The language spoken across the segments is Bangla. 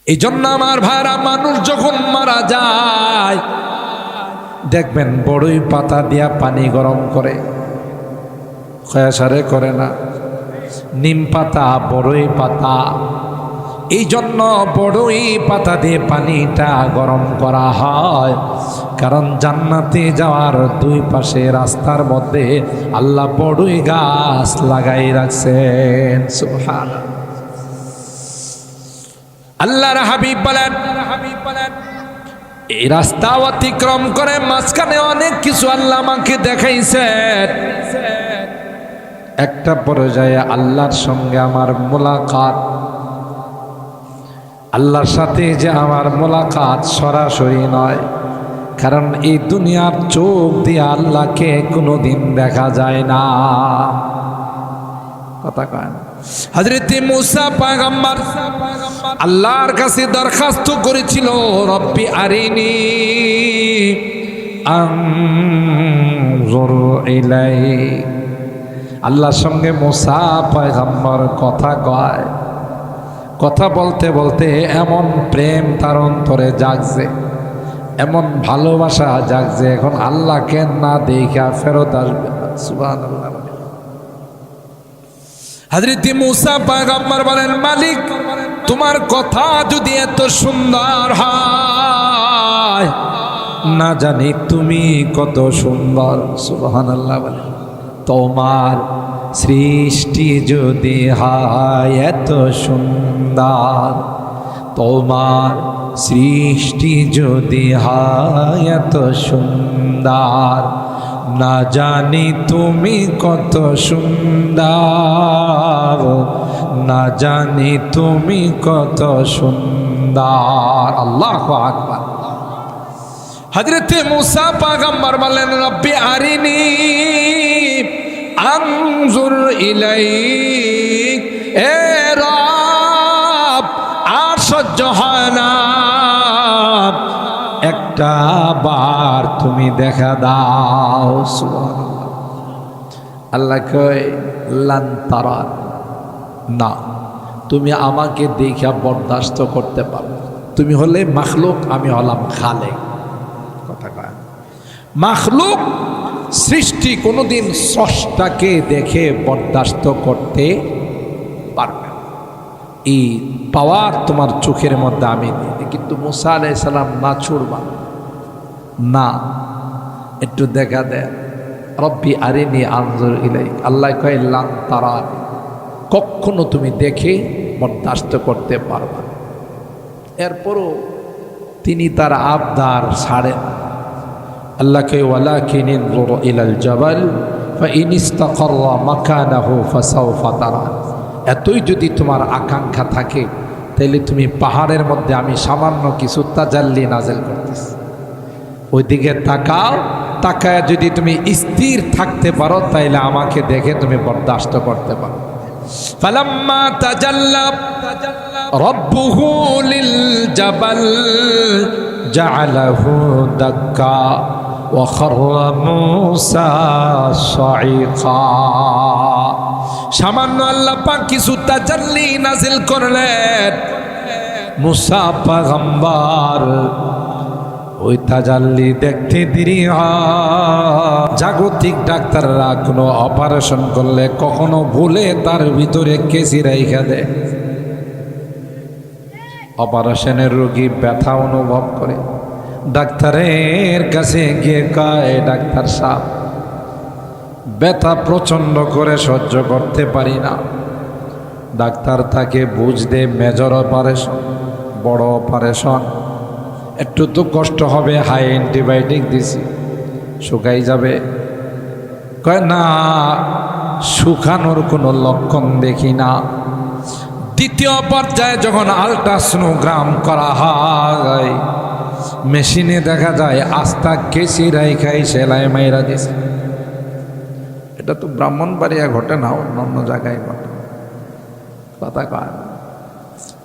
এই জন্য আমার ভাইরা, মানুষ যখন মারা যায় দেখবেন বড়ই পাতা দিয়া পানি গরম করে, খয়াসারে করে না, নিম পাতা, বড়ই পাতা। এই জন্য বড়ই পাতা দিয়ে পানিটা গরম করা হয়, কারণ জান্নাতে যাওয়ার দুই পাশে রাস্তার মধ্যে আল্লাহ বড়ই গাছ লাগাই রাখছেন। সুবহানাল্লাহ। আল্লাহর হাবিব বলেন, এই রাস্তা অতিক্রম করে মাঝখানে অনেক কিছু আল্লাহ আমাকে দেখাইছেন। একটা পর্যায়ে আল্লাহর সঙ্গে আমার মোলাকাত, আল্লাহর সাথে যে আমার মোলাকাত সরাসরি নয়, কারণ এই দুনিয়ার চোখ দিয়ে আল্লাহকে কোনোদিন দেখা যায় না। কথা কয় হযরত মুসা পয়গম্বর আল্লাহর কাছে দরখাস্ত করেছিল, রব্বি আরিনি আনজুর ইলাইক। আল্লাহর সঙ্গে মুসা পয়গম্বর কথা কয়, কথা বলতে বলতে এমন প্রেম তার অন্তরে জাগছে, এমন ভালোবাসা জাগছে, এখন আল্লাহকে না দেখা ফেরত আসবে। সুবহানাল্লাহ। হযরত মুসা পয়গম্বর বলেন, মালিক তোমার কথা যদি এত সুন্দর হয়, না জানি তুমি কত সুন্দর। সুবহানাল্লাহ বলেন। তোমার সৃষ্টি যদি হয় এত সুন্দর, তোমার সৃষ্টি যদি হয় এত সুন্দর, না জানি তুমি কত সুন্দর, না জানি তুমি কত সুন্দর। আল্লাহু আকবার। হযরত মুসা পয়গম্বর বলেন, রব্বি আরিনি আনজুর ইলাইক। এ রব, আর সহ্য হয় না, একটা বার তুমি দেখা দাও। সুবহানাল্লাহ। আল্লাহ কয়, লান তারান, না তুমি আমাকে দেখা বরদাস্ত করতে পারো। তুমি হলে মাখলুক, আমি হলাম খালেক। কথা কয়, মাখলুক সৃষ্টি কোনোদিন স্রষ্টাকে দেখে বরদাস্ত করতে পারবে না। এই পাওয়ার তোমার চোখের মধ্যে আমি দিই, কিন্তু মুসা আলাইহিস সালাম না ছুড়বা না, একটু দেখা দেন। রব্বি আরিনি আনজুর ইলাইক। আল্লাহ কয়, লান তারানি, কখনো তুমি দেখে বরদাস্ত করতে পারবা না। এরপরও তিনি তার আবদার ছাড়েন। আল্লাহকে ওয়ালাকিন ইনজুর ইলাল জাবাল ফাইন ইসতাকাররা মাকানাহু ফাসাউফা তারান। এতই যদি তোমার আকাঙ্ক্ষা থাকে, তাইলে তুমি পাহাড়ের মধ্যে আমি সামান্য কিছু তাজাল্লি নাযিল করতেছি, ওইদিকে তাকাও। তাকায় যদি তুমি স্থির থাকতে পারো, তাইলে আমাকে দেখে তুমি বরদাস্ত করতে পারো। ফালাম্মা তাজাল্লা রাব্বুহু লিল জাবাল জাআলাহু দাক্কা ওয়া খাররা মূসা সাঈকা। সামান্য আল্লাহ পাক কিছু তাজাল্লি নাযিল করলেন, মুসা পয়গম্বর ওই তাজাল্লি দেখতে দেরি হয়। জাগতিক ডাক্তাররা কোনো অপারেশন করলে কখনো ভুলে তার ভিতরে কেসি রাইখা দেয়। অপারেশনের রোগী ব্যথা অনুভব করে, ডাক্তারের কাছে গিয়ে কয়, ডাক্তার সাহেব ব্যথা প্রচণ্ড করে সহ্য করতে পারি না। ডাক্তার তাকে বুঝ দে, মেজর অপারেশন, বড় অপারেশন, একটু তো কষ্ট হবে, হাই অ্যান্টিবায়োটিক দিছি, শুকাই যাবে। কয় না, শুকানোর কোনো লক্ষণ দেখি না। দ্বিতীয় পর্যায়ে যখন আলট্রাসোনোগ্রাম করা হয়, মেশিনে দেখা যায় আস্তা কেসি রাইখাই সেলাই মাইরা দিছে। এটা তো ব্রাহ্মণবাড়িয়া ঘটে না, অন্য জায়গায় ঘটে। কথা কয়,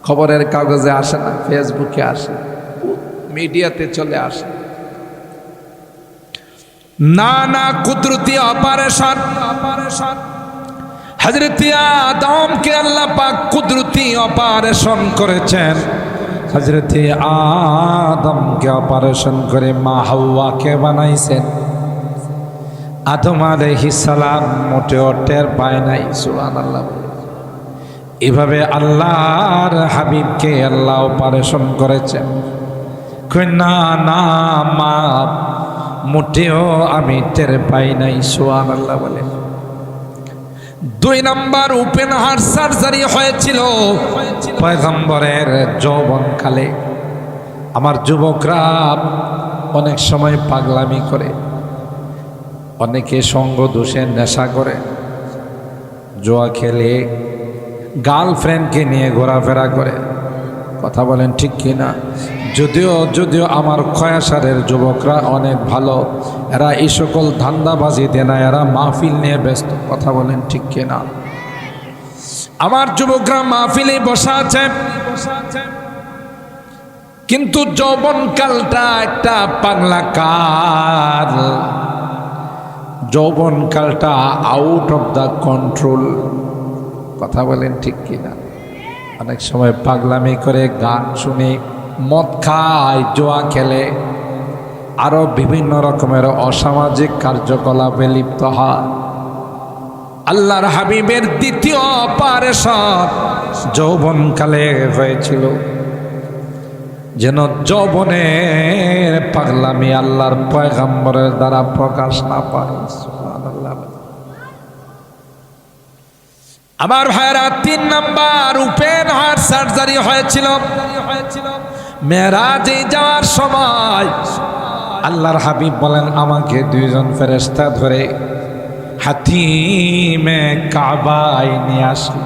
খবরের কাগজে আসে না, ফেসবুকে আসে, মিডিয়াতে চলে আসে। না না, কুদরতি অপারেশন। হযরত আদমকে আল্লাহ পাক কুদরতি অপারেশন করেছেন। হযরতে আদমকে অপারেশন করে মা হাওয়াকে বানাইছেন। আদম আলাইহিস সালাম মোটেও টের পায় নাই। সুবহানাল্লাহ। এভাবে আল্লাহর হাবিবকে আল্লাহ অপারেশন করেছেন। না না মা, মোটেও আমি টের পাই নাই। সুবহানাল্লাহ বলেন। 2 নাম্বার ওপেন হার্ট সার্জারি হয়েছিল পয়গম্বরের যৌবনকালে। আমার যুবকরা অনেক সময় পাগলামি করে, অনেকে সঙ্গ দোষে নেশা করে, জুয়া খেলে, গার্লফ্রেন্ডকে নিয়ে ঘোরাফেরা করে। কথা বলেন ঠিক কিনা? যদিও আমার খয়াসারের যুবকরা অনেক ভালো, এরা এই সকল ধান্দাবাজি দেয় না, এরা মাহফিল নিয়ে ব্যস্ত। কথা বলেন ঠিক কিনা? আমার যুবকরা মাহফিলে বসা আছে, কিন্তু যৌবনকালটা একটা পাগলা কাল। যৌবনকালটা আউট অফ দ্য কন্ট্রোল। কথা বলেন ঠিক কিনা? অনেক সময় পাগলামি করে, গান শুনে, মদ খায়, জুয়া খেলে, আরো বিভিন্ন রকমের অসামাজিক কার্যকলাপে লিপ্ত হয়। আল্লাহর হাবিবের দ্বিতীয় অপারেশন যৌবনকালে হয়েছিল, যেন যৌবনের পাগলামি আল্লাহর পয়গম্বরের দ্বারা প্রকাশ না পায়। সুবহানাল্লাহ। আমার ভাইরা 3 নাম্বার ওপেন হার্ট সার্জারি হয়েছিল মেরাজে যাওয়ার সময়। আল্লাহর হাবিব বলেন, আমাকে 2 জন ফেরেশতা ধরে হাতিমে কাবায় নিয়ে আসল,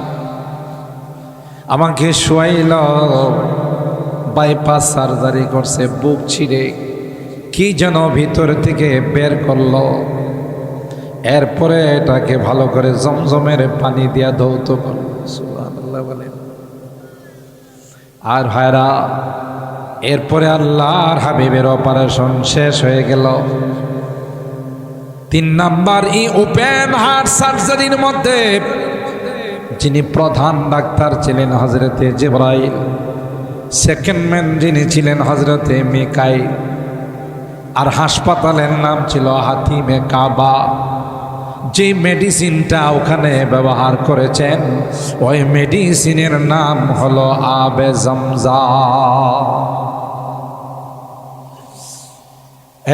আমাকে শোয়াইল। বাইপাস সার্জারি করছে, বুক ছিঁড়ে কি যেন ভিতর থেকে বের করলো। এরপরে এটাকে ভালো করে জমজমের পানি দিয়া ধৌত করল। সুবহানাল্লাহ বলেন। আর ভাইরা, এরপরে আল্লাহর হাবিবের অপারেশন শেষ হয়ে গেল। 3 নাম্বার এই ওপেন হার্ট সার্জারির মধ্যে যিনি প্রধান ডাক্তার ছিলেন হযরতে জিবরাইল, সেকেন্ড ম্যান যিনি ছিলেন হযরতে মিকাইল, আর হাসপাতালের নাম ছিল হাতিমে কাবা। যে মেডিসিনটা ওখানে ব্যবহার করেছেন, ওই মেডিসিনের নাম হলো আবে জমজম।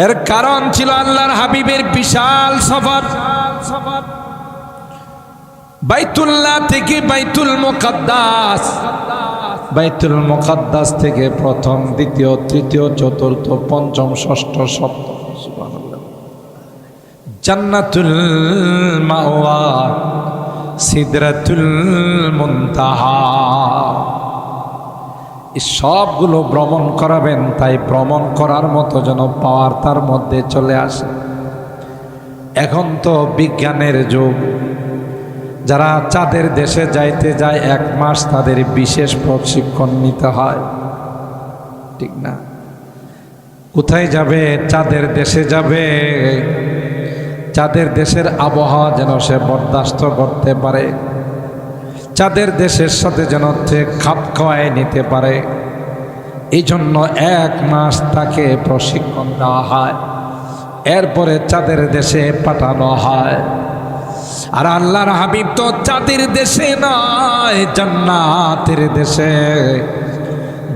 এর কারণ ছিল আল্লাহর হাবিবের বিশাল সফর। বাইতুল্লাহ থেকে বাইতুল মুকাদ্দাস, বাইতুল মুকাদ্দাস থেকে প্রথম, দ্বিতীয়, তৃতীয়, চতুর্থ, পঞ্চম, ষষ্ঠ, সপ্তম, সুবহানাল্লাহ, জান্নাতুল মাওয়া, সিদরাতুল মুনতাহা, এই সবগুলো ভ্রমণ করাবেন। তাই ভ্রমণ করার মতো যেন পাওয়ার তার মধ্যে চলে আসে। এখন তো বিজ্ঞানের যুগ, যারা চাঁদের দেশে যাইতে যায় 1 মাস তাদের বিশেষ প্রশিক্ষণ নিতে হয়, ঠিক না? কোথায় যাবে? চাঁদের দেশে যাবে। চাঁদের দেশের আবহাওয়া যেন সে বরদাস্ত করতে পারে, চাঁদের দেশের সাথে যেন সে খাপ খাওয়ায় নিতে পারে। এই জন্য 1 মাস তাকে প্রশিক্ষণ দেওয়া হয়, এরপরে চাঁদের দেশে পাঠানো হয়। আর আল্লাহর হাবিব তো চাঁদের দেশে নয়, জান্নাতের দেশে,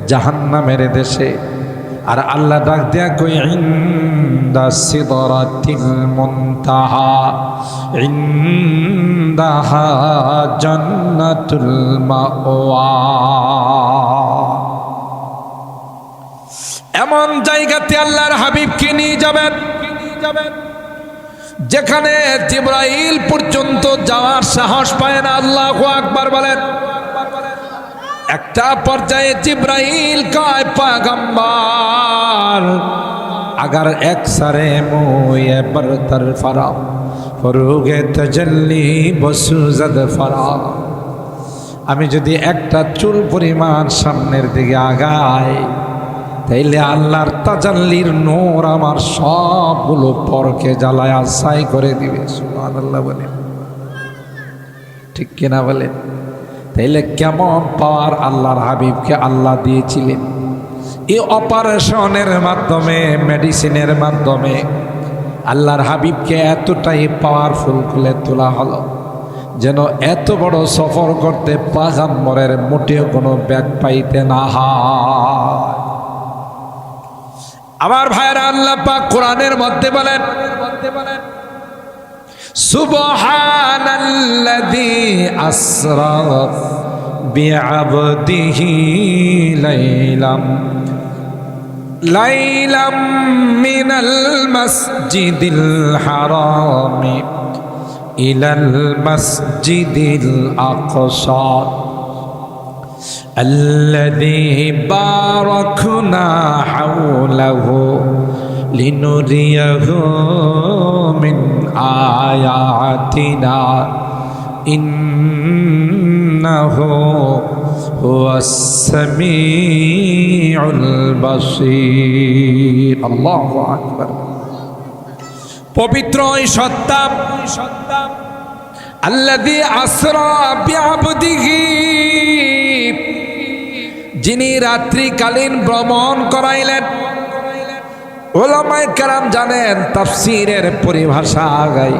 জাহান্নামের দেশে। আর আল্লাহ ডাক দেয়া কই, ইনদা সিদরাতিল মুনতাহা, ইনদাহা জান্নাতুল মাওয়া। এমন জায়গাতে আল্লাহর হাবিবকে নিয়ে যাবেন যেখানে জিবরাইল পর্যন্ত যাওয়ার সাহস পায় না। আল্লাহু আকবার বলেন। একটা পর্যায়ে জিবরাইল কয়, পয়গম্বর अगर एक सरे मुए बरतर फरा फरुगे तजल्ली बसुजद फरा, আমি যদি একটা চুল পরিমাণ সামনের দিকে আগাই তাইলে আল্লাহর তাজাল্লির নূর আমার সবগুলো পরকে জ্বালায় ছাই করে দিবে। সুবহানাল্লাহ বলেন, ঠিক কিনা বলেন? তাইলে কেমন পাওয়ার আল্লাহর হাবিবকে আল্লাহ দিয়েছিলেন। এই অপারেশনের মাধ্যমে, মেডিসিনের মাধ্যমে আল্লাহর হাবিবকে এতটাই পাওয়ারফুল করে তোলা হলো যেন এত বড় সফর করতে পয়গম্বরের মোটেও কোনো ব্যাগ পাইতে না হয়। আমার ভাইরা, আল্লাহ পাক কোরআনের মধ্যে বলেন, সুবহানাল্লাযী আসরা বিআবদিহি লাইলাম মিনাল মাসজিদিল হারামি ইলাল মাসজিদিল আকসা الذي باركنا حوله لنريه من آياتنا إنه هو السميع البصير الله أكبر পবিত্র ওই সত্তা আল্লাযী আসরা বিআবদিহি, যিনি রাত্রিকালীন ভ্রমণ করাইলেন। উলামায়ে কেরাম জানেন, তাফসীরের পরিভাষা আগাই,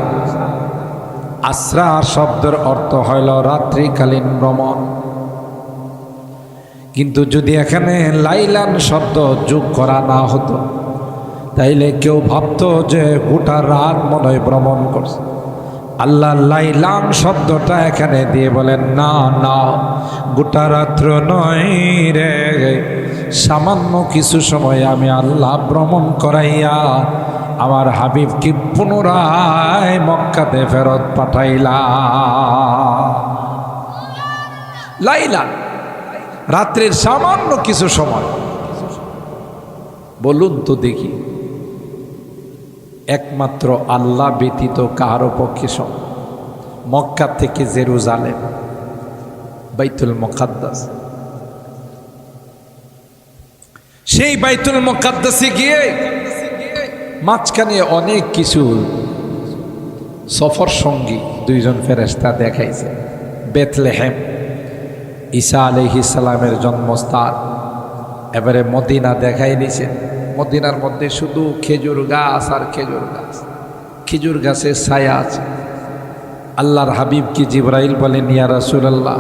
আসরা শব্দের অর্থ হইল রাত্রিকালীন ভ্রমণ। কিন্তু যদি এখানে লাইলান শব্দ যোগ করা না হতো তাইলে কেউ ভাবতো যে গোটা রাত মনে হয় ভ্রমণ করছে। আল্লাহ লাইলাম শব্দটা এখানে দিয়ে বলেন, না না, গোটা রাত্র নয় রে, সামান্য কিছু সময় আমি আল্লাহ ভ্রমণ করাইয়া আমার হাবিবকে পুনরায় মক্কাতে ফেরত পাঠাইলাম। লাইলান, রাত্রের সামান্য কিছু সময়। বলুন তো দেখি, একমাত্র আল্লাহ ব্যতীত কারো পক্ষে সম্ভব? মক্কা থেকে জেরুজালেম, বাইতুল মুকাদ্দাস, সেই বাইতুল মুকাদ্দাসে গিয়ে মাঝখানে অনেক কিছু সফর সঙ্গী দুইজন ফেরেশতা দেখাইছে। বেথলেহেম, ঈসা আলাইহিস সালামের জন্মস্থান। এবারে মদিনা দেখাই নিছে। মদিনার মধ্যে শুধু খেজুর গাছ আর খেজুর গাছ, খেজুর গাছের ছায়া আছে। আল্লাহর হাবিব কি জিবরাইল বলেন, ইয়া রাসূলুল্লাহ,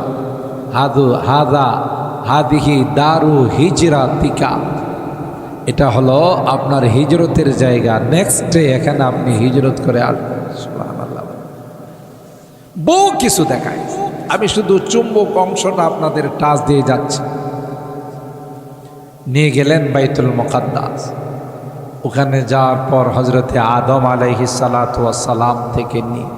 হাদিহি দারু হিজরাতিকা, এটা হলো আপনার হিজরতের জায়গা, নেক্সট ডে এখানে আপনি হিজরত করে আসবেন। সুবহানাল্লাহ। বহু কিছু দেখায়, আমি শুধু চুম্বক অংশটা আপনাদের টাচ দিয়ে যাচ্ছি। নিয়ে গেলেন বাইতুল মুকাদ্দাস। ওখানে যাওয়ার পর হজরতে আদম আলাইহিস সালাতু ওয়াস সালাম থেকে নিয়ে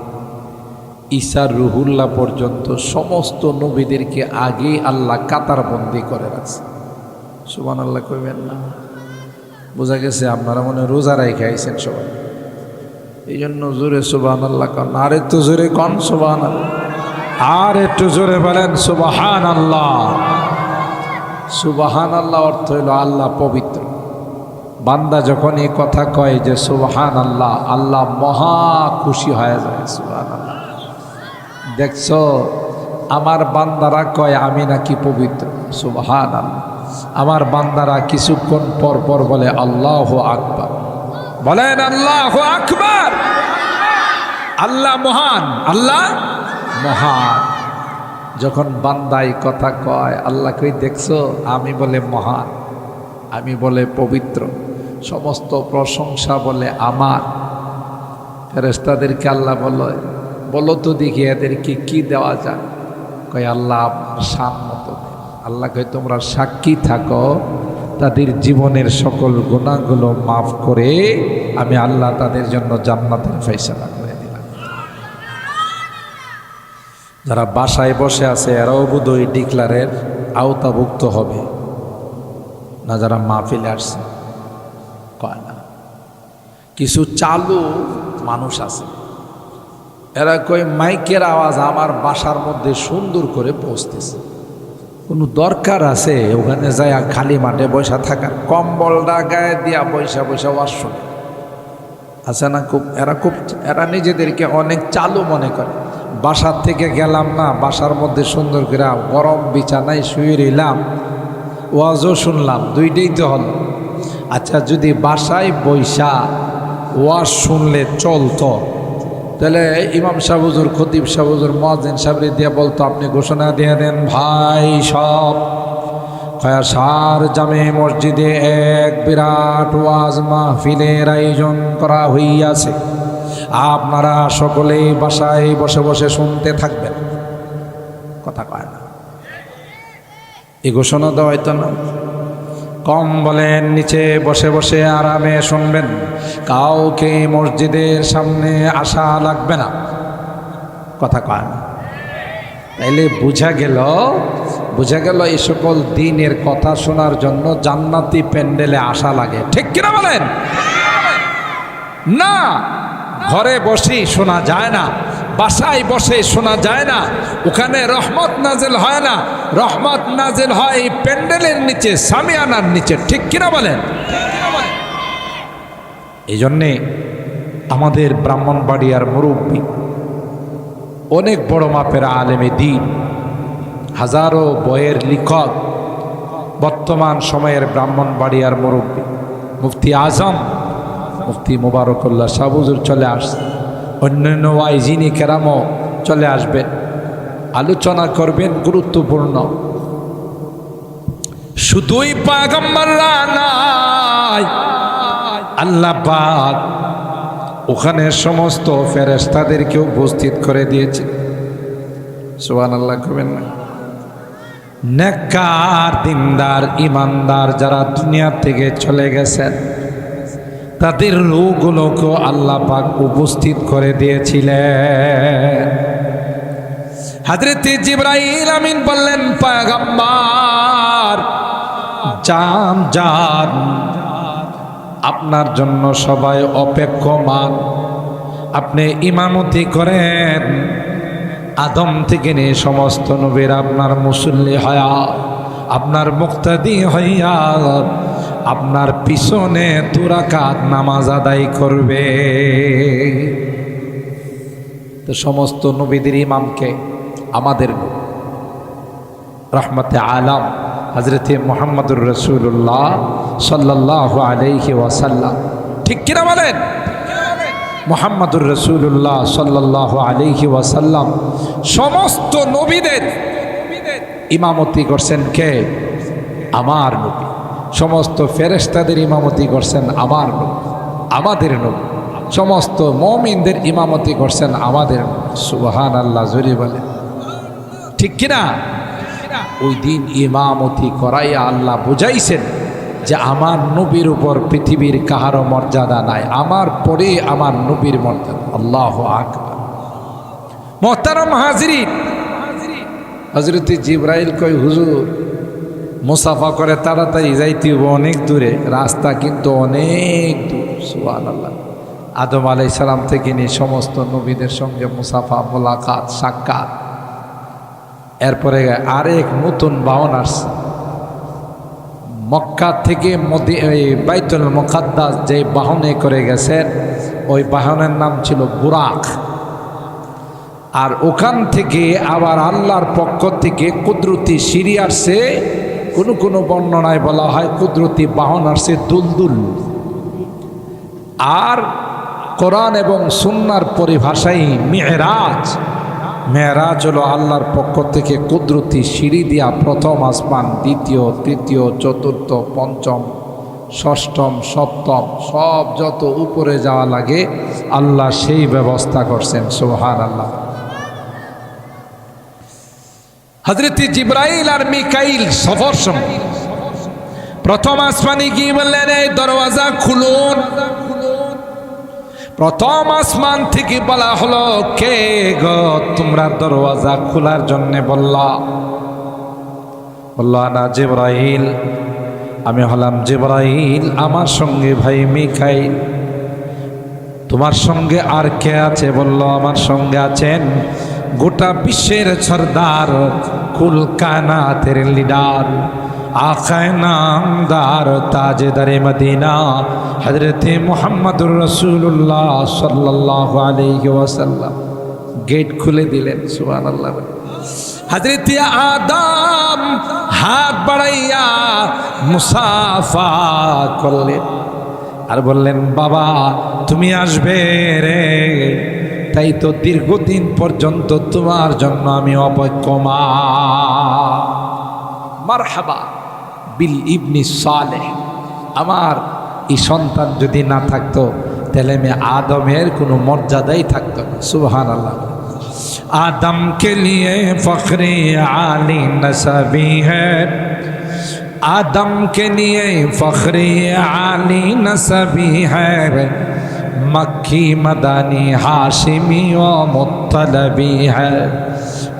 ঈসা রুহুল্লাহ পর্যন্ত সমস্ত নবীদেরকে আগে আল্লাহ কাতারবন্দি করে রাখছে। সুবহানাল্লাহ কইবেন না? বোঝা গেছে আপনারা মনে রোজা রাইখা আইছেন সবাই, এই জন্য জোরে সুবহানাল্লাহ কন। আর একটু জোরে কন সুবহানাল্লাহ, আর একটু জোরে বলেন সুবহানাল্লাহ। সুবহানাল্লাহ অর্থ হইল আল্লাহ পবিত্র। বান্দা যখন এই কথা কয় যে সুবহানাল্লাহ, আল্লাহ মহা খুশি হয়ে যায়। সুবহানাল্লাহ। দেখছো, আমার বান্দারা কয় আমি নাকি পবিত্র। সুবহানাল্লাহ। আমার বান্দারা কিছুক্ষণ পর পর বলে আল্লাহু আকবার। বলেন আল্লাহু আকবার। আল্লাহ মহান, আল্লাহ মহান। যখন বান্দাই কথা কয়, আল্লাহ কই দেখছো, আমি বলে মহান, আমি বলে পবিত্র, সমস্ত প্রশংসা বলে আমার। ফেরেশতাদেরকে আল্লাহ বলো তো দেখি এদেরকে কি দেওয়া যায়। কয় আল্লাহ আপনার শান মতো। আল্লাহ কয় তোমরা সাক্ষী থাকো, তাদের জীবনের সকল গুনাহগুলো মাফ করে আমি আল্লাহ তাদের জন্য জান্নাতের ফয়সালা করে দিলাম। যারা বাসায় বসে আছে এরাও বোধহয় ডিক্লারের আওতাভুক্ত হবে না, যারা মাহফিলে আসছে কয় না। কিছু চালু মানুষ আছে, এরা কয় মাইকের আওয়াজ আমার বাসার মধ্যে সুন্দর করে পৌঁছতেছে, কোনো দরকার আছে ওখানে যায় খালি মাঠে বসা থাকার, কম্বলটা গায়ে দিয়া বৈশা বৈশা ওয়াজ শুনে আছে না? এরা নিজেদেরকে অনেক চালু মনে করে। বাসার থেকে গেলাম না, বাসার মধ্যে সুন্দর করে গরম বিছানায় শুয়ে রইলাম, ওয়াজও শুনলাম, দুইটাই তো হল। আচ্ছা, যদি বাসায় বৈশা ওয়াজ শুনলে চলতো, তাহলে ইমাম সাহেব হুজুর, খতিব সাহেব হুজুর, মুয়াজ্জিন সাহেবরে দিয়ে বলতো আপনি ঘোষণা দিয়ে দেন, ভাই সব কয়াসার জামে মসজিদে এক বিরাট ওয়াজ মাহফিলের আয়োজন করা হইয়াছে, আপনারা সকলেই বাসায় বসে বসে শুনতে থাকবেন। কথা কয় না, এই ঘোষণা দেওয়া হইতো না? কম বলেন, নিচে বসে বসে আরামে শুনবেন, কাউকে মসজিদের সামনে আসা লাগবে না। কথা কয় না? তাইলে বুঝা গেল এই সকল দিনের কথা শোনার জন্য জান্নাতি প্যান্ডেলে আসা লাগে। ঠিক কিনা বলেন? না, ঘরে বসে শোনা যায় না, বাসায় বসে শোনা যায় না, ওখানে রহমত নাজেল হয় না। রহমত নাজেল হয় এই প্যান্ডেলের নিচে, সামিয়ানার নিচে। ঠিক কিনা বলেন? এই জন্যে আমাদের ব্রাহ্মণবাড়িয়ার মুরব্বী, অনেক বড় মাপের আলেমে দ্বীন, হাজারো বইয়ের লেখক, বর্তমান সময়ের ব্রাহ্মণবাড়িয়ার মুরব্বী মুফতি আজম, মুফতি মুবারকুল্লাহ সাহেব হুজুর চলে আসছে, অন্যান্য ওয়াইজিনি কেরামও চলে আসবেন, আলোচনা করবেন গুরুত্বপূর্ণ। শুধুই পয়গম্বররা নাই, আল্লাহ পাক ওখানে সমস্ত ফেরেশতাদেরকে উপস্থিত করে দিয়েছে। সুবহানাল্লাহ করবেন না? নেককার, দিনদার, ইমানদার যারা দুনিয়া থেকে চলে গেছেন, তাদের রূহগুলোকে আল্লাহ পাক উপস্থিত করে দিয়েছিলেন। হযরত জিবরাইল আমিন বললেন, পয়গম্বর যান, আপনার জন্য সবাই অপেক্ষমান, আপনি ইমামতি করেন। আদম থেকে নিয়ে সমস্ত নবীর আপনার মুসল্লি হয়া, আপনার মুক্তাদি হইয়া আপনার পিছনে 2 রাকাত নামাজ আদায় করবে। তো সমস্ত নবীদের ইমামকে আমাদের রহমতে আলম হযরতে মুহাম্মদুর রাসূলুল্লাহ সাল্লাল্লাহু আলাইহি ওয়াসাল্লাম, ঠিক কিনা বলেন? মুহাম্মদুর রাসূলুল্লাহ সাল্লাল্লাহু আলাইহি ওয়াসাল্লাম সমস্ত নবীদের ইমামতি করছেন কে? আমার নবী। সমস্ত ফেরেশতাদের ইমামতি করছেন আমার নবী, আমাদের নবী। সমস্ত মুমিনদের ইমামতি করছেন আমাদের নবী। সুবহানাল্লাহ, জোরে বলেন ঠিক কিনা? ওই দিন ইমামতি করাইয়া আল্লাহ বুঝাইছেন যে আমার নবীর উপর পৃথিবীর কাহারও মর্যাদা নাই, আমার পরে আমার নবীর মর্যাদা। আল্লাহু আকবার। মুহতারাম হাজিরিন, হযরত জিবরাইল কয়, হুজুর মুসাফা করে তাড়াতাড়ি যাইতে হবে, অনেক দূরে রাস্তা, কিন্তু অনেক দূর। সুবহানাল্লাহ। আদম আলাইহিস সালাম থেকে নিয়ে সমস্ত নবীদের সঙ্গে মুসাফা, মোলাকাত, সাক্ষাৎ। এরপরে আরেক নতুন বাহন আসছে, মক্কা থেকে বাইতুল মুকাদ্দাস যে বাহনে করে গেছেন, ওই বাহনের নাম ছিল বুরাক। আর ওখান থেকে আবার আল্লাহর পক্ষ থেকে কুদরতি সিঁড়ি আসছে, কোনো বর্ণনায় বলা হয় কুদরতি বাহন আসছে দুলদুল। আর কোরআন এবং সুন্নাহর পরিভাষায় মেরাজ। মেরাজ হলো আল্লাহর পক্ষ থেকে কুদরতি সিঁড়ি দিয়া প্রথম আসমান, দ্বিতীয়, তৃতীয়, চতুর্থ, পঞ্চম, ষষ্ঠম, সপ্তম, সব যত উপরে যাওয়া লাগে আল্লাহ সেই ব্যবস্থা করছেন। সুবহানাল্লাহ। হযরত জিবরাইল আর মিকাইল সফর সময় প্রথম আসমানে গিয়ে বললেন, এই দরওয়াজা খুলুন। প্রথম আসমান থেকে বলা হলো, কে গো তোমরা দরওয়াজা খোলার জন্য বললা? বলল, আনা জিবরাইল, আমি হলাম জিবরাইল, আমার সঙ্গে ভাই মিকাইল। তোমার সঙ্গে আর কে আছে? বলল, আমার সঙ্গে আছেন গোটা বিশ্বের সরদার, কুল কায়নাতের লিডার, আকায়ে নামদার, তাজদারে মদিনা, হযরতে মুহাম্মদুর রাসূলুল্লাহ সাল্লাল্লাহু আলাইহি ওয়াসাল্লাম। গেট খুলে দিলেন। সুবহানাল্লাহ। হযরত আদম হাত বাড়াইয়া মুসাফা করলেন আর বললেন, বাবা তুমি আসবে রে, তাই তো দীর্ঘদিন পর্যন্ত তোমার জন্য আমি অপেক্ষমান। মারহাবা বিল ইবনি সালেহ। আমার এই সন্তান যদি না থাকতো তাহলে আমি আদমের কোনো মর্যাদাই থাকতো না। সুবহানাল্লাহ। आदम के लिए फख्रे आली नसबी है, आदम के लिए फख्रे आली नसबी है, मक्खी मदानी हाशिमी व मुत्तलबी है,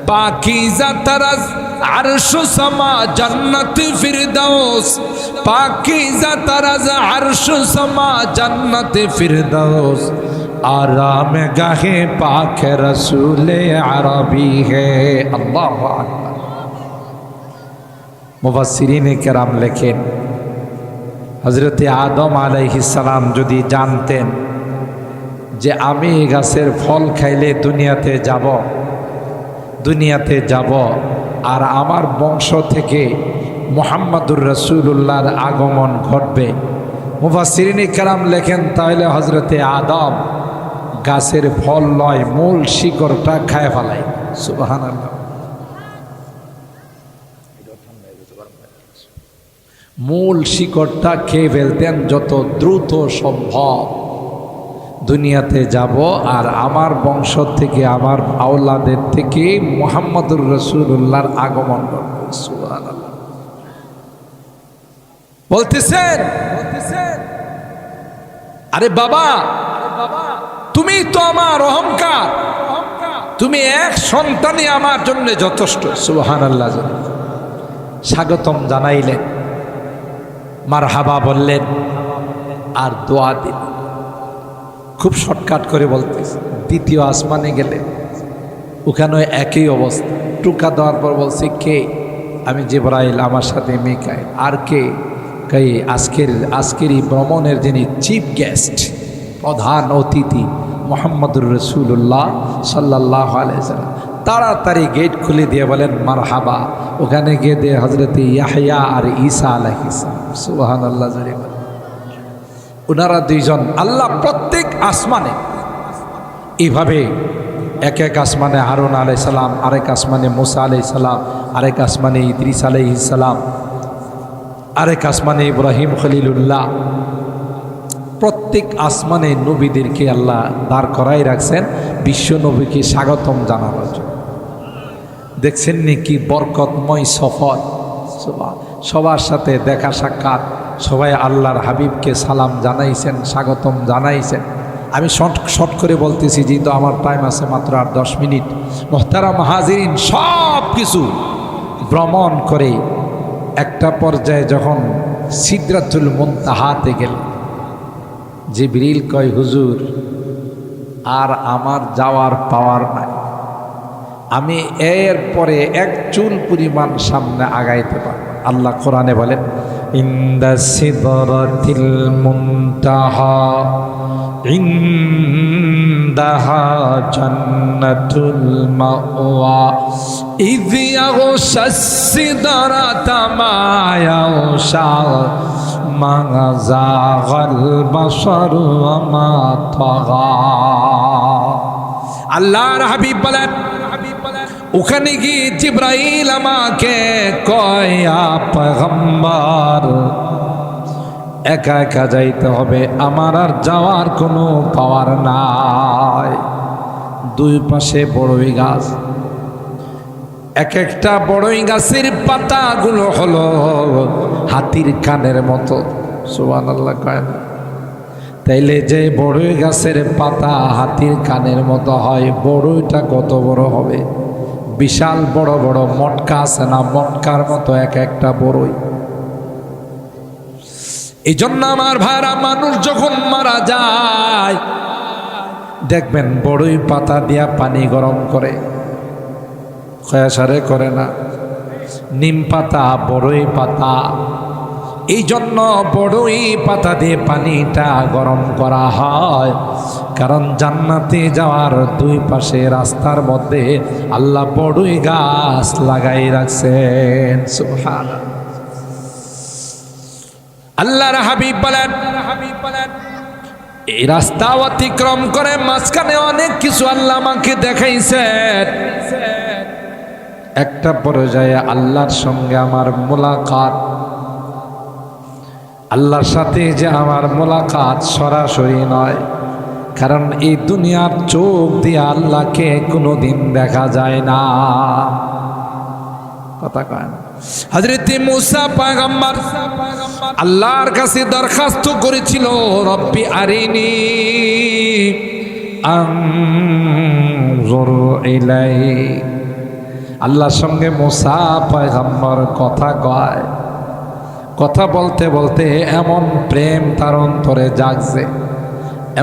पाकीज़ा तरज़ अर्श समा जन्नत फिरदौस, पाकीज़ा तरज़ अर्श समा जन्नत फिरदौस, आराम गाहे पाक रसूल अरबी है। अल्लाह अकबर। मुफस्सिरीन केराम लेखेन, हजरत आदम आलैहिस सालाम যদি জানতেন যে আমি এই গাছের ফল খাইলে দুনিয়াতে যাব আর আমার বংশ থেকে মুহাম্মদুর রাসূলুল্লাহর আগমন ঘটবে, মুফাসসিরিন কেরাম লেখেন তাহলে হজরতে আদম গাছের ফল নয়, মূল শিকড়টা খায় ফেলায়। সুবহানাল্লাহ। মূল শিকড়টা খেয়ে ফেলতেন যত দ্রুত সম্ভব। দুনিয়াতে যাব আর আমার বংশ থেকে, আমার আওলাদের থেকে মুহাম্মদুর রাসূলুল্লাহর আগমন ঘটবে। সুবহানাল্লাহ। বলতেছেন, আরে বাবা তুমি তো আমার অহংকার, তুমি এক সন্তানই আমার জন্য যথেষ্ট। সুবহানাল্লাহ। স্বাগতম জানাইলেন, মারহাবা বললেন আর দোয়া দিলেন। খুব শর্টকাট করে বলতেছে, দ্বিতীয় আসমানে গেলে ওখানে একই অবস্থা। টুকা দেওয়ার পর বলছে, কে? আমি জিবরাইল, আমার সাথে মিকাইল। আর কে? কই আজকের এই ভ্রমণের যিনি চিফ গেস্ট, প্রধান অতিথি মুহাম্মদুর রাসূলুল্লাহ সাল্লাল্লাহু আলাইহি ওয়াসাল্লাম। তাড়াতাড়ি গেট খুলে দিয়ে বলেন মারহাবা। ওখানে গিয়ে দিয়ে হযরত ইয়াহইয়া আর ঈসা আলাইহিস সালাম। সুবহানাল্লাহ। ওনারা দুইজন আল্লাহ প্রত্যেক আসমানে এইভাবে এক এক আসমানে হারুন আলাইহিস সালাম, আরেক আসমানে মুসা আলাইহিস সালাম, আরেক আসমানে ইদ্রিস আলাইহিস সালাম, আরেক আসমানে ইব্রাহিম খলিলুল্লাহ। প্রত্যেক আসমানে নবীদেরকে আল্লাহ দাঁড় করাই রাখছেন বিশ্ব নবীকে স্বাগতম জানানোর জন্য। দেখছেন নাকি বরকতময় সফর। সবার সাথে দেখা সাক্ষাৎ, সবাই আল্লাহর হাবিবকে সালাম জানাইছেন, স্বাগতম জানাইছেন। আমি শর্ট করে বলতেছি, যেহেতু আমার টাইম আছে মাত্র আর 10 মিনিট। মুহতারাম হাজিরিন, সব কিছু ভ্রমণ করে একটা পর্যায়ে যখন সিদরাতুল মুনতাহাতে গেল, জিবরিল কয়, হুজুর আর আমার যাওয়ার পাওয়ার নাই, আমি এর পরে এক চুল পরিমাণ সামনে আগাইতে পারব। আল্লাহ কোরআনে বলেন, ইনদা সিদরাতিল মুনতাহা ইনদাহা জান্নাতুল মাওয়া ইয ইয়াগশাস সিদরাতা মা ইয়াগশা মা যাগাল বাশারু ওয়া মা তাগা। আল্লাহর হাবিব বলেন, ওখানে গিয়ে জিবরাইল আমাকে কয়, পয়গম্বর একা একা যাইতে হবে, আমার আর যাওয়ার কোনো পাওয়ার নাই। দুই পাশে বড়ই গাছ, এক একটা বড়ই গাছের পাতাগুলো হলো হাতির কানের মতো। সুবহানাল্লাহ কয় না? তাইলে যে বড়ই গাছের পাতা হাতির কানের মতো হয়, বড়ইটা কত বড় হবে? বিশাল বড় বড় মটকা আছে না, মটকার মতো এক একটা বড়ই। এই জন্য আমার ভাইরা, মানুষ যখন মারা যায় দেখবেন বড়ই পাতা দিয়া পানি গরম করে, খয়াসারে করে না। নিম পাতা, বড়ই পাতা, এই জন্য বড়ই পাতা দিয়ে পানিটা গরম করা হয়, কারণ জান্নাতে যাওয়ার দুই পাশে রাস্তার মধ্যে আল্লাহ বড়ই গাছ লাগাই রাখছেন। সুবহানাল্লাহ। আল্লাহর হাবিব বলেন, এই রাস্তা অতিক্রম করে মাঝখানে অনেক কিছু আল্লাহ আমাকে দেখাইছেন। একটা পর্যায়ে আল্লাহর সঙ্গে আমার মোলাকাত, আল্লাহর সাথে যে আমার মোলাকাত সরাসরি নয়, কারণ এই দুনিয়ার চোখ দিয়ে আল্লাহকে কোনোদিন দেখা যায় না। কথা কয় না। হযরত মুসা পয়গম্বর আল্লাহর কাছে দরখাস্ত করেছিল, রব্বি আরিনি আনজুর ইলাইক। আল্লাহর সঙ্গে মুসা পয়গম্বর কথা কয়, কথা বলতে বলতে এমন প্রেম তার অন্তরে জাগছে,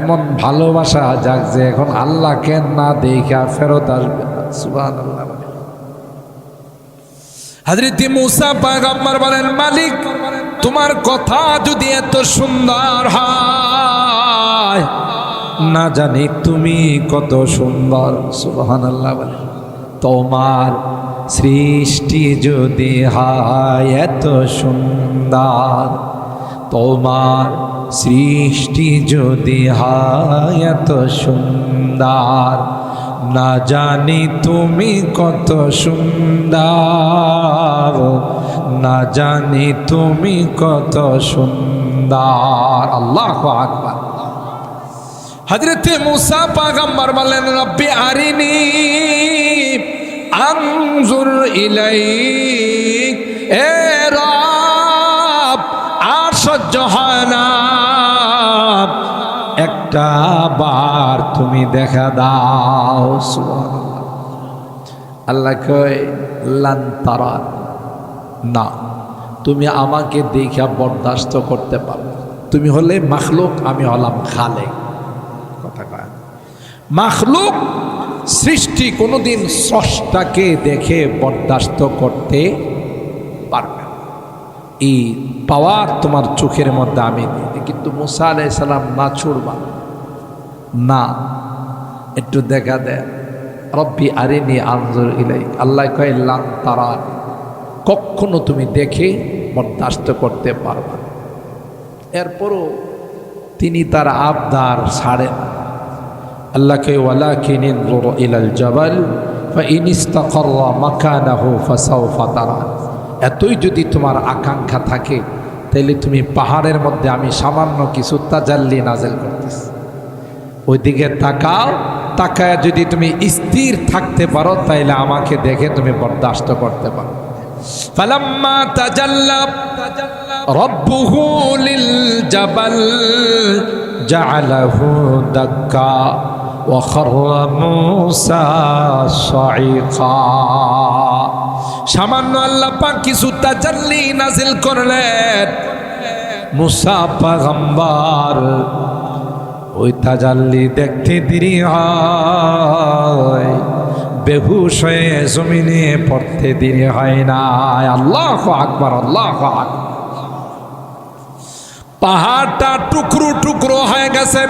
এমন ভালোবাসা জাগছে, এখন আল্লাহকে না দেখা ফেরত আসবে না। সুবহানাল্লাহ। হযরত মুসা পয়গম্বর বলেন, মালিক তোমার কথা যদি এত সুন্দর হয়, না জানি তুমি কত সুন্দর। সুবহানাল্লাহ বলেন। তোমার সৃষ্টি যদি হয় এত সুন্দর, তোমার সৃষ্টি যদি হয় এত সুন্দর, না জানি তুমি কত সুন্দর, না জানি তুমি কত সুন্দর। আল্লাহু আকবার। হযরত মুসা পয়গম্বর বলেন, রব্বি আরিনি আনজুর ইলাইক। এ রব, আর সহ্য হয় না, একটা বার তুমি দেখা দাও। সুবহানাল্লাহ। আল্লাহ কয়, লান তারান, না তুমি আমাকে দেখা বরদাস্ত করতে পারো। তুমি হলে মাখলুক, আমি হলাম খালেক। কথা কয়। মাখলুক সৃষ্টি কোনোদিন স্রষ্টাকে দেখে বরদাস্ত করতে পারবে না। এই পাওয়ার তোমার চোখের মধ্যে আমি দিই, কিন্তু মুসা আলাইহিস সালাম না ছুড়বা না, একটু দেখা দেয়। রব্বি আরিনি আনজুর ইলাইক। আল্লাহ কয়, লান তারান, কখনো তুমি দেখে বরদাস্ত করতে পারবা না। এরপরও তিনি তার আবদার ছাড়েন। আল্লাহ কয়, ওয়ালাকিন ইনজুর ইলাল জাবাল ফাইন ইসতাকাররা মাকানাহু ফাসাউফা তারান। এতই যদি তোমার আকাঙ্ক্ষা থাকে, তাহলে তুমি পাহাড়ের মধ্যে আমি সামান্য কিছু তাজাল্লি নাযিল করতেছি, ওইদিকে তাকাও। তাকায় যদি তুমি স্থির থাকতে পারো, তাইলে আমাকে দেখে তুমি বরদাস্ত করতে পারো। ফালাম্মা তাজাল্লা রাব্বুহু লিল জাবাল জাআলাহু দাক্কা ওয়া খাররা মূসা সাঈকা। সামান্য আল্লাহ পাক কিছু তাজাল্লি নাযিল করলেন, মূসা পয়গম্বর ওই তাজাল্লি দেখতে দেরি হয়, বেহুশ হয়ে জমিনে পড়তে দেরি হয় না। আল্লাহু আকবার, আল্লাহু আকবার। পাহাড়টা টুকরো টুকরো হয়ে গেছে,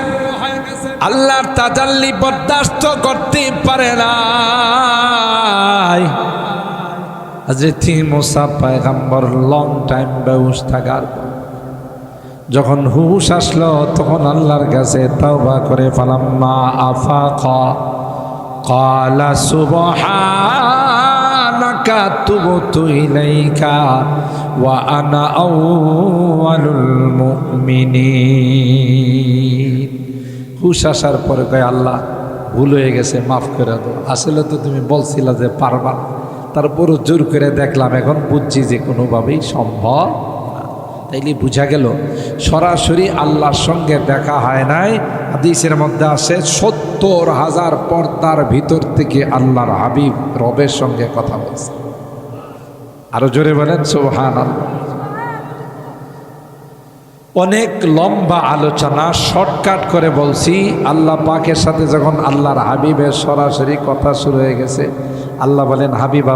আল্লাহর তাজাল্লি বরদাস্ত করতে পারে না। হযরত মুসা পয়গম্বর লং টাইম বেহুশ থাকার পর যখন হুশ আসলো, তখন আল্লাহর কাছে তওবা করে ফালাম্মা আফাকা ক্বালা সুবহানাকা তুবতু ইলাইকা ওয়া আনা আউয়ালুল মুমিনিন। হুশ আসার পরে কয়, আল্লাহ ভুল হয়ে গেছে, মাফ করে দাও। আসলে তো তুমি বলছিলা যে পারবা, তারপরও জোর করে দেখলাম, এখন বুঝছি যে কোনোভাবেই সম্ভব না। তাইলে বুঝা গেল সরাসরি আল্লাহর সঙ্গে দেখা হয় নাই। হাদিসের মধ্যে আছে ৭০,০০০ পর্দার ভিতর থেকে আল্লাহর হাবিব রবের সঙ্গে কথা বলছে। আরো জোরে বলেন সুবহানাল্লাহ। অনেক লম্বা আলোচনা শর্টকাট করে বলছি। আল্লাহ পাকের সাথে যখন আল্লাহর হাবিবের সরাসরি কথা শুরু হয়ে গেছে, আল্লাহ বলেন, হাবিব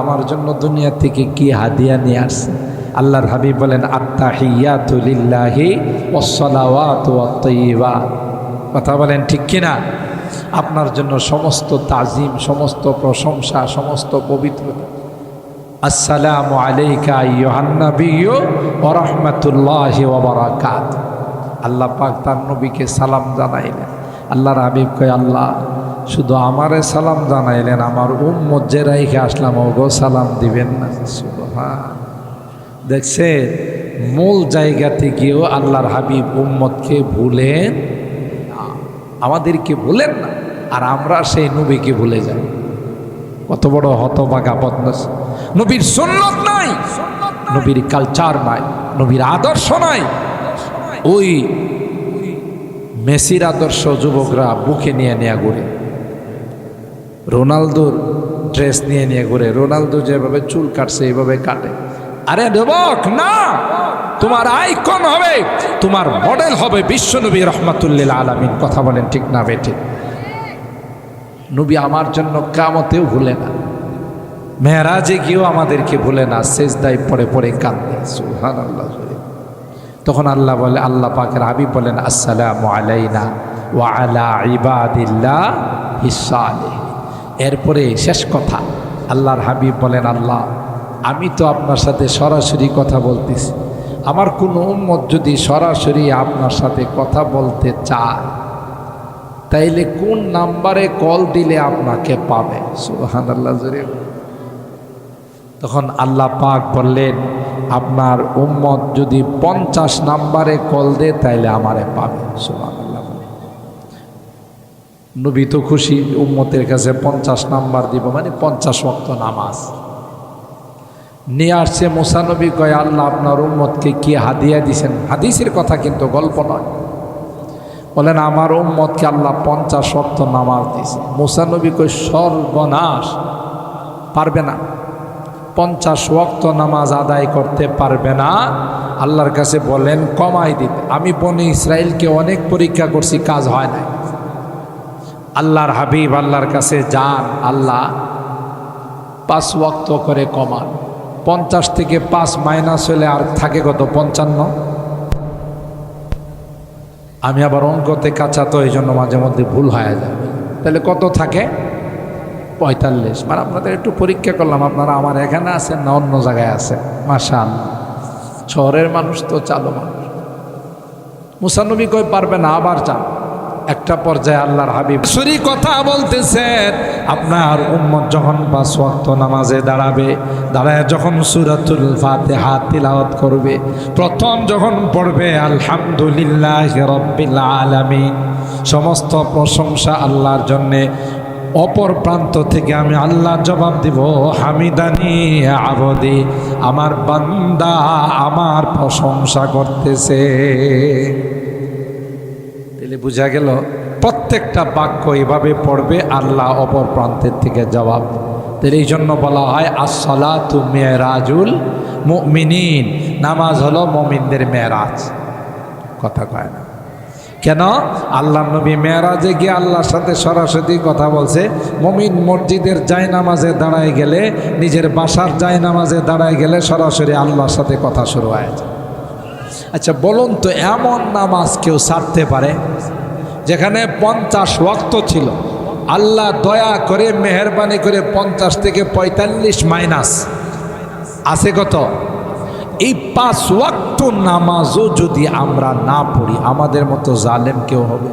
আমার জন্য দুনিয়া থেকে কি হাদিয়া নিয়ে আসছে? আল্লাহর হাবিব বলেন আত্তাহিয়াতু লিল্লাহি ওয়াসসালাওয়াতু ওয়াত-তাইয়্যিবাত। কথা বলেন ঠিক কিনা? আপনার জন্য সমস্ত তাজিম, সমস্ত প্রশংসা, সমস্ত পবিত্রতা। আসসালামু আলাইকা আইয়ুহান নাবিয়্যু ওয়া রাহমাতুল্লাহি ওয়া বারাকাতুহু। আল্লাহ পাক তার নবীকে সালাম জানাইলেন। আল্লাহর হাবিব কয় আল্লাহ শুধু আমারে সালাম জানাইলেন, আমার উম্মত যে রাইখে আসলাম ওগো সালাম দিবেন না? সুবহান। দেখছে মূল জায়গাতে গিয়েও আল্লাহর হাবিব উম্মতকে ভুলেন না, আমাদেরকে ভুলেন না, আর আমরা সেই নবীকে ভুলে যাই। কত বড় হতভাগা বদনস! নবীর সুন্নত নাই, নবীর কালচার নাই, নবীর আদর্শ নাই। ওই মেসির আদর্শ যুবকরা বুকে নিয়ে নিয়ে ঘুরে, রোনালদোর ড্রেস নিয়ে নিয়ে ঘুরে। রোনালদো যেভাবে চুল কাটছে এইভাবে কাটে। আরে যুবক না, তোমার আইকন হবে, তোমার মডেল হবে বিশ্বনবী রহমাতুল্লিল আলামিন। কথা বলেন ঠিক না বেঠে? নবী আমার জন্য কিয়ামতেও ভুলে না, মেরাজে গিয়েও আমাদেরকে ভুলে না, সেজদায় পড়ে পড়ে কাঁদে। সুবহানাল্লাহ। তখন আল্লাহ বলে, আল্লাহ পাকের হাবিব বলেন আসসালামু আলাইনা ওয়া আলা ইবাদিল্লাহিস সালিহিন। এরপরে শেষ কথা আল্লাহর হাবিব বলেন আল্লাহ আমি তো আপনার সাথে সরাসরি কথা বলতেছি, আমার কোনো উম্মত যদি সরাসরি আপনার সাথে কথা বলতে চায় তাইলে কোন নাম্বারে কল দিলে আপনাকে পাবে? সুবহানাল্লাহ। তখন আল্লাহ পাক বললেন আপনার উম্মত যদি 50 নাম্বারে কল দেয় তাইলে আমারে পাবে। সুবহানাল্লাহ। নবী তো খুশি, উম্মতের কাছে 50 নাম্বার দিব, মানে 50 ওয়াক্ত নামাজ নিয়ে আসছে। মুসা নবী কয় আল্লাহ আপনার উম্মতকে কি হাদিয়া দিছেন? হাদিসের কথা কিন্তু, গল্প নয়। বলেন আমার উম্মতকে আল্লাহ 50 ওয়াক্ত নামাজ দিছে। মুসা নবী কয় সর্বনাশ, পারবে না, 50 ওয়াক্ত নামাজ আদায় করতে পারবে না। আল্লাহর কাছে বলেন কমাই দিতে। আমি বনি ইসরাইলকে অনেক পরীক্ষা করছি, কাজ হয় না। আল্লাহর হাবিব আল্লাহর কাছে যান, আল্লাহ 5 ওয়াক্ত করে কমান। 50 থেকে 5 মাইনাস হলে আর থাকে কত? 55। আমি আবার অঙ্কতে কাঁচা, তো এই জন্য মাঝে মধ্যে ভুল হয়ে যায়। তাহলে কত থাকে? 45। মানে আপনাদের একটু পরীক্ষা করলাম, আপনারা আমার এখানে আছেন না অন্য জায়গায় আছেন? মাশাআল্লাহ, শহরের মানুষ তো চালু মানুষ। মুসা নবী কই পারবে না, আবার যান। একটা পর্যায়ে আল্লাহর হাবিব সরি কথা বলতেছেন, আপনার উম্মত যখন 5 ওয়াক্ত নামাজে দাঁড়াবে, দাঁড়ায় যখন সূরাতুল ফাতিহা তিলাওয়াত করবে, প্রথম যখন পড়বে আলহামদুলিল্লাহি রাব্বিল আলামিন, সমস্ত প্রশংসা আল্লাহর জন্যে, অপর প্রান্ত থেকে আমি আল্লাহ জবাব দিব হামিদানি আবদি, আমার বান্দা আমার প্রশংসা করতেছে। তাহলে বোঝা গেল প্রত্যেকটা বাক্য এভাবে পড়বে, আল্লাহ অপর প্রান্তের থেকে জবাব। তাহলে এই জন্য বলা হয় আসসালাতু মিরাজুল মুমিনিন, নামাজ হলো মুমিনদের মেরাজ। কথা কয় না কেন? আল্লাহ নবী মেরাজে গিয়ে আল্লাহর সাথে সরাসরি কথা বলছে। মুমিন মসজিদের জায়নামাজে দাঁড়ায় গেলে, নিজের বাসার জায়নামাজে দাঁড়ায় গেলে সরাসরি আল্লাহর সাথে কথা শুরু হয়েছে। আচ্ছা বলুন তো, এমন নামাজ কেউ ছাড়তে পারে যেখানে 50 ওয়াক্ত ছিল? আল্লাহ দয়া করে মেহেরবানি করে 50 থেকে 45 মাইনাস আছে কত? এই 5 ওয়াক্ত নামাজও যদি আমরা না পড়ি, আমাদের মতো জালেম কেউ হবে?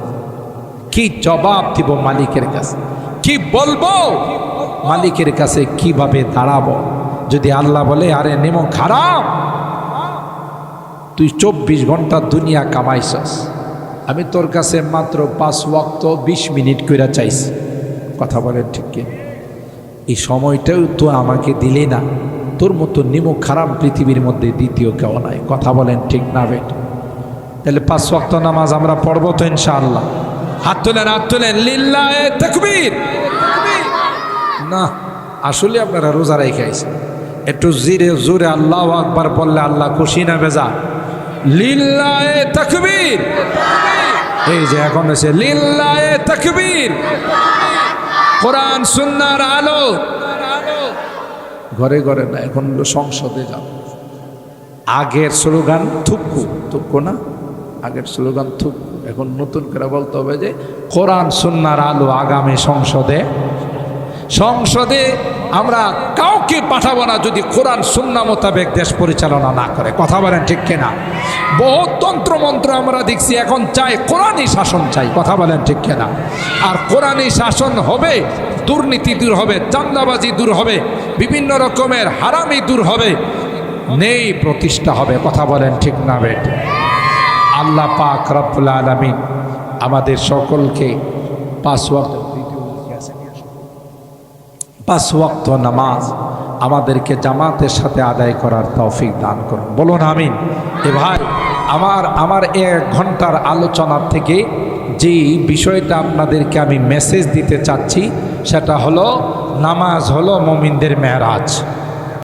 কি জবাব দিব মালিকের কাছে? কি বলবো মালিকের কাছে? কিভাবে দাঁড়াবো যদি আল্লাহ বলে আরে নেমো খারাপ, তুই 24 ঘন্টা দুনিয়া কামাইছস, আমি তোর কাছে মাত্র 5 ওয়াক্ত 20 মিনিট কইরা চাইছি। কথা বলেন ঠিক কি? এই সময়টাও তো আমাকে দিলে না, তোর মতো নিমক খারাপ পৃথিবীর মধ্যে দ্বিতীয় কেউ নাই। কথা বলেন ঠিক না বেটা? তাহলে 5 ওয়াক্ত নামাজ আমরা পড়বো তো ইনশাআল্লাহ? হাত তোলেন, হাত তোলেন। লিল্লাহে তাকবীর। না, আসলে আপনারা রোজা রেখে আইছেন, একটু জিরে জোরে আল্লাহু আকবার বললে আল্লাহ খুশি না বেজা? লিল্লাহে তাকবীর। এই যে এখন এসে লিল্লাহে তাকবীর, কোরআন সুন্নাহর আলো। ঘরে ঘরে না, এখন হলো সংসদে যাও। আগের স্লোগান থুক্কু, থুক্কু না, আগের স্লোগান থুক্কু। এখন নতুন করে বলতে হবে যে কোরআন সুন্নাহর আলো আগামী সংসদে। সংসদে আমরা কাউকে পাঠাবো না যদি কোরআন সুন্নাহ মোতাবেক দেশ পরিচালনা না করে। কথা বলেন ঠিক কিনা? বহু তন্ত্রমন্ত্র আমরা দেখছি, এখন চাই কোরআনই শাসন চাই। কথা বলেন ঠিক কিনা? আর কোরআনই শাসন হবে, দুর্নীতি দূর হবে, চাঁদাবাজি দূর হবে, বিভিন্ন রকমের হারামি দূর হবে, নেই প্রতিষ্ঠা হবে। কথা বলেন ঠিক না বেট? আল্লাহ পাক রব্বুল আলামিন আমাদের সকলকে পাঁচ ওয়াক্ত নামাজ আমাদেরকে জামাতের সাথে আদায় করার তৌফিক দান করুন। বলুন আমিন। এ ভাই, আমার 1 ঘন্টার আলোচনার থেকে যেই বিষয়টা আপনাদেরকে আমি মেসেজ দিতে চাচ্ছি সেটা হলো নামাজ হলো মুমিনদের মেরাজ।